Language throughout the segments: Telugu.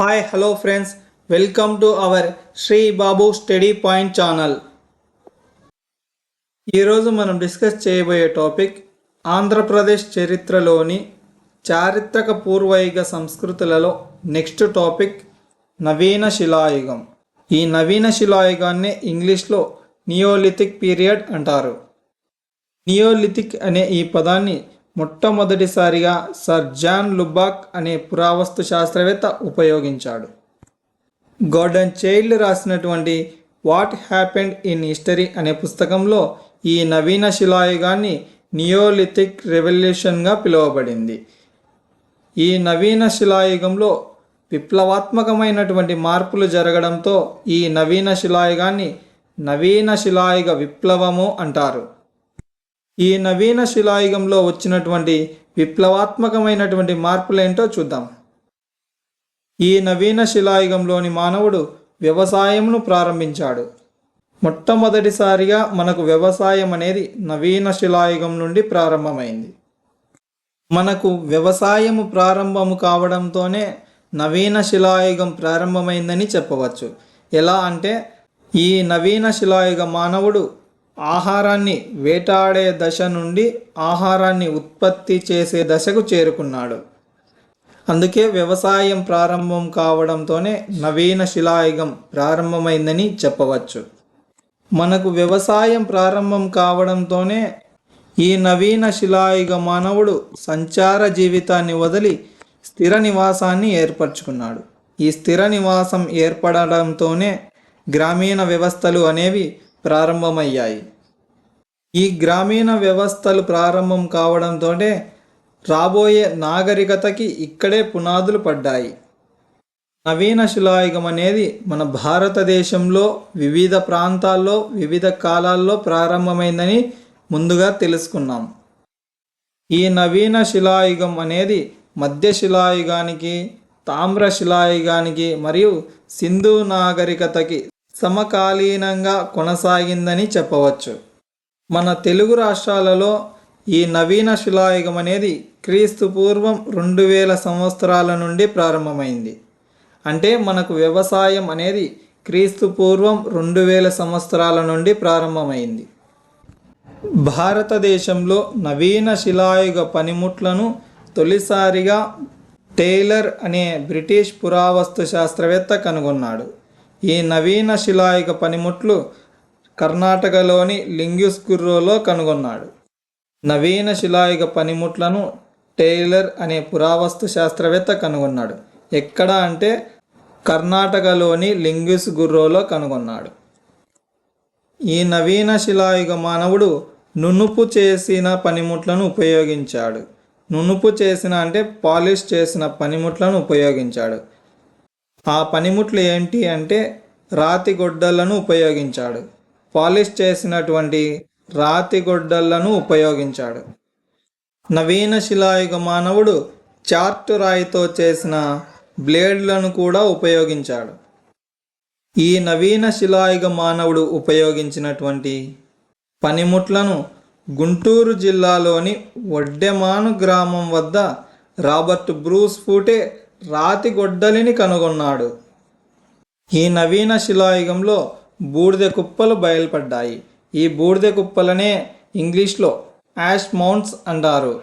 Hi hello friends, welcome to our Shri Babu study point channel. ఈరోజు మనం డిస్కస్ చేయబోయే టాపిక్ ఆంధ్రప్రదేశ్ చరిత్రలోని చారిత్రక పూర్వయుగ సంస్కృతులలో నెక్స్ట్ టాపిక్ నవీన శిలాయుగం. ఈ నవీన శిలాయుగాన్ని ఇంగ్లీష్లో నియోలిథిక్ పీరియడ్ అంటారు. నియోలిథిక్ అనే ఈ పదాన్ని మొట్టమొదటిసారిగా సర్ జాన్ లుబాక్ అనే పురావస్తు శాస్త్రవేత్త ఉపయోగించాడు. గార్డన్ చైల్డ్ రాసినటువంటి వాట్ హ్యాపెండ్ ఇన్ హిస్టరీ అనే పుస్తకంలో ఈ నవీన శిలాయుగాన్ని నియోలిథిక్ రెవల్యూషన్గా పిలువబడింది. ఈ నవీన శిలాయుగంలో విప్లవాత్మకమైనటువంటి మార్పులు జరగడంతో ఈ నవీన శిలాయుగాన్ని నవీన శిలాయుగ విప్లవము అంటారు. ఈ నవీన శిలాయుగంలో వచ్చినటువంటి విప్లవాత్మకమైనటువంటి మార్పులేంటో చూద్దాం. ఈ నవీన శిలాయుగంలోని మానవుడు వ్యవసాయంను ప్రారంభించాడు. మొట్టమొదటిసారిగా మనకు వ్యవసాయం అనేది నవీన శిలాయుగం నుండి ప్రారంభమైంది. మనకు వ్యవసాయము ప్రారంభము కావడంతోనే నవీన శిలాయుగం ప్రారంభమైందని చెప్పవచ్చు. ఎలా అంటే ఈ నవీన శిలాయుగ మానవుడు ఆహారాన్ని వేటాడే దశ నుండి ఆహారాన్ని ఉత్పత్తి చేసే దశకు చేరుకున్నాడు. అందుకే వ్యవసాయం ప్రారంభం కావడంతోనే నవీన శిలాయుగం ప్రారంభమైందని చెప్పవచ్చు. మనకు వ్యవసాయం ప్రారంభం కావడంతోనే ఈ నవీన శిలాయుగ మానవుడు సంచార జీవితాన్ని వదిలి స్థిర నివాసాన్ని ఏర్పరచుకున్నాడు. ఈ స్థిర నివాసం ఏర్పడడంతోనే గ్రామీణ వ్యవస్థలు అనేవి ప్రారంభమయ్యాయి. ఈ గ్రామీణ వ్యవస్థలు ప్రారంభం కావడంతోనే రాబోయే నాగరికతకి ఇక్కడే పునాదులు పడ్డాయి. నవీన శిలాయుగం అనేది మన భారతదేశంలో వివిధ ప్రాంతాల్లో వివిధ కాలాల్లో ప్రారంభమైందని ముందుగా తెలుసుకున్నాం. ఈ నవీన శిలాయుగం అనేది మధ్య శిలాయుగానికి, తామ్ర శిలాయుగానికి మరియు సింధు నాగరికతకి సమకాలీనంగా కొనసాగిందని చెప్పవచ్చు. మన తెలుగు రాష్ట్రాలలో ఈ నవీన శిలాయుగం అనేది క్రీస్తు పూర్వం 2000 సంవత్సరాల నుండి ప్రారంభమైంది. అంటే మనకు వ్యవసాయం అనేది క్రీస్తు పూర్వం 2000 సంవత్సరాల నుండి ప్రారంభమైంది. భారతదేశంలో నవీన శిలాయుగ పనిముట్లను తొలిసారిగా టేలర్ అనే బ్రిటిష్ పురావస్తు శాస్త్రవేత్త కనుగొన్నాడు. ఈ నవీన శిలాయుగ పనిముట్లు కర్ణాటకలోని లింగుస్గుర్రోలో కనుగొన్నాడు. నవీన శిలాయుగ పనిముట్లను టేలర్ అనే పురావస్తు శాస్త్రవేత్త కనుగొన్నాడు. ఎక్కడ అంటే కర్ణాటకలోని లింగుస్గుర్రోలో కనుగొన్నాడు. ఈ నవీన శిలాయుగ మానవుడు నునుపు చేసిన పనిముట్లను ఉపయోగించాడు. నునుపు చేసిన అంటే పాలిష్ చేసిన పనిముట్లను ఉపయోగించాడు. ఆ పనిముట్లు ఏంటి అంటే రాతి గొడ్డలను ఉపయోగించాడు. పాలిష్ చేసినటువంటి రాతి గొడ్డళ్లను ఉపయోగించాడు. నవీన శిలాయుగ మానవుడు చార్ట్ రాయితో చేసిన బ్లేడ్లను కూడా ఉపయోగించాడు. ఈ నవీన శిలాయుగ మానవుడు ఉపయోగించినటువంటి పనిముట్లను గుంటూరు జిల్లాలోని వడ్డెమాను గ్రామం వద్ద రాబర్ట్ బ్రూస్ ఫూటే రాతి గొడ్డలిని కనుగొన్నాడు. ఈ నవీన శిలాయుగంలో బూడిద కుప్పలు బయలుపడ్డాయి. ఈ బూడిద కుప్పలనే ఇంగ్లీష్లో యాష్ మౌంట్స్ అంటారు.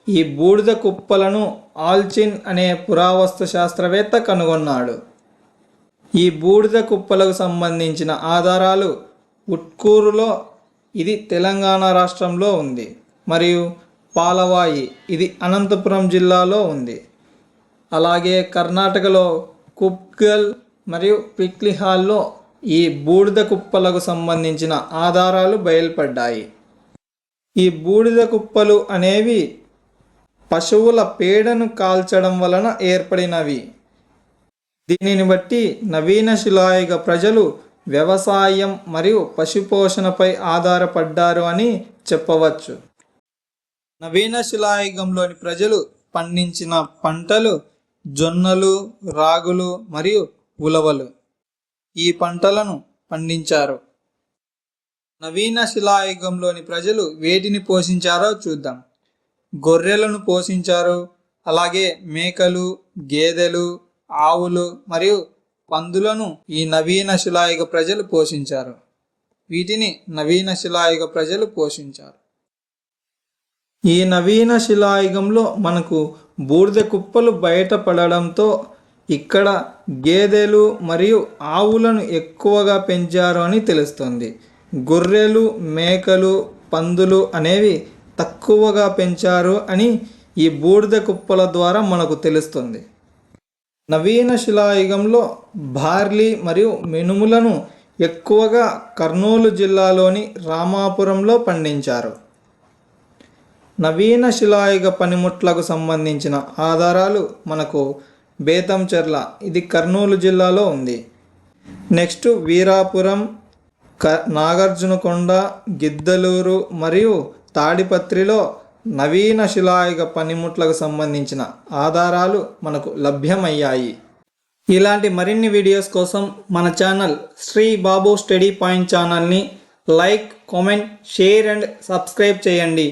ఈ బూడిద కుప్పలను ఆల్చిన్ అనే పురావస్తు శాస్త్రవేత్త కనుగొన్నాడు. ఈ బూడిద కుప్పలకు సంబంధించిన ఆధారాలు ఉట్కూరులో, ఇది తెలంగాణ రాష్ట్రంలో ఉంది, మరియు పాలవాయి, ఇది అనంతపురం జిల్లాలో ఉంది. అలాగే కర్ణాటకలో కుప్గల్ మరియు పిక్లిహాల్లో ఈ బూడిద కుప్పలకు సంబంధించిన ఆధారాలు బయలుపడ్డాయి. ఈ బూడిద కుప్పలు అనేవి పశువుల పేడను కాల్చడం వలన ఏర్పడినవి. దీనిని బట్టి నవీన శిలాయుగ ప్రజలు వ్యవసాయం మరియు పశుపోషణపై ఆధారపడ్డారు అని చెప్పవచ్చు. నవీన శిలాయుగంలోని ప్రజలు పండించిన పంటలు జొన్నలు, రాగులు మరియు ఉలవలు. ఈ పంటలను పండించారు. నవీన శిలాయుగంలోని ప్రజలు వేటిని పోషించారో చూద్దాం. గొర్రెలను పోషించారు. అలాగే మేకలు, గేదెలు, ఆవులు మరియు పందులను ఈ నవీన శిలాయుగ ప్రజలు పోషించారు. వీటిని నవీన శిలాయుగ ప్రజలు పోషించారు. ఈ నవీన శిలాయుగంలో మనకు బూడిద కుప్పలు బయటపడడంతో ఇక్కడ గేదెలు మరియు ఆవులను ఎక్కువగా పెంచారు అని తెలుస్తుంది. గొర్రెలు, మేకలు, పందులు అనేవి తక్కువగా పెంచారు అని ఈ బూడిద కుప్పల ద్వారా మనకు తెలుస్తుంది. నవీన శిలాయుగంలో బార్లీ మరియు మినుములను ఎక్కువగా కర్నూలు జిల్లాలోని రామాపురంలో పండించారు. నవీన శిలాయుగ పనిముట్లకు సంబంధించిన ఆధారాలు మనకు బేతంచెర్ల, ఇది కర్నూలు జిల్లాలో ఉంది. నెక్స్ట్ వీరాపురం, నాగార్జునకొండ, గిద్దలూరు మరియు తాడిపత్రిలో నవీన శిలాయుగ పనిముట్లకు సంబంధించిన ఆధారాలు మనకు లభ్యమయ్యాయి. ఇలాంటి మరిన్ని వీడియోస్ కోసం మన channel Shri Babu study point ఛానల్ని like, comment, share and subscribe చేయండి.